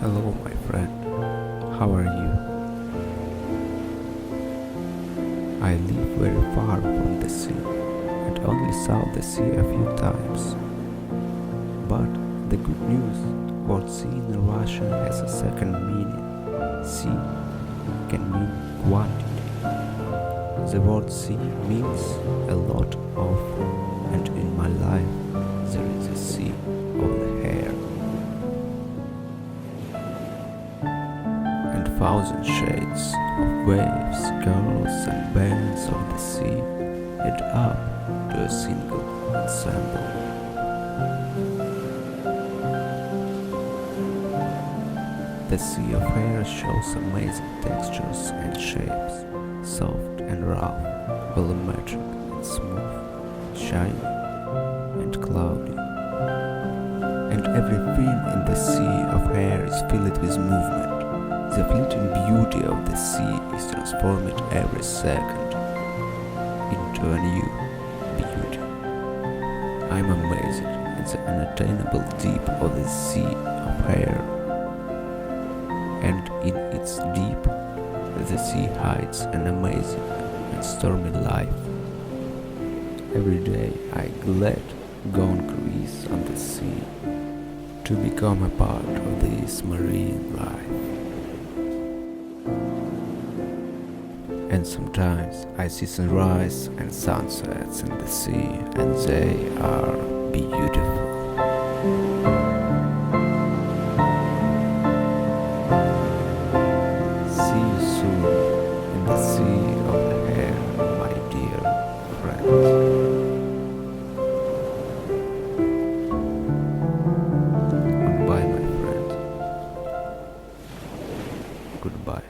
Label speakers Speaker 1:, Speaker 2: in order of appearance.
Speaker 1: Hello, my friend. How are you? I live very far from the sea and only saw the sea a few times. But the good news, word sea in Russian has a second meaning. Sea can mean quantity. The word sea means a lot of, and in my life there is a sea of the hair. And thousand shades of waves, curls and bands of the sea add up to a single ensemble. The sea of hair shows amazing textures and shapes, soft and rough, volumetric and smooth, shiny and cloudy. And everything in the sea of hair is filled with movement. The fleeting beauty of the sea is transformed every second into a new beauty. I'm amazed at the unattainable deep of the sea of hair. And in its deep, the sea hides an amazing and stormy life. Every day I glad go on cruise on the sea to become a part of this marine life. And sometimes I see sunrise and sunsets in the sea, and they are beautiful. See you soon in the sea of the hair, my dear friend. Goodbye, my friend. Goodbye.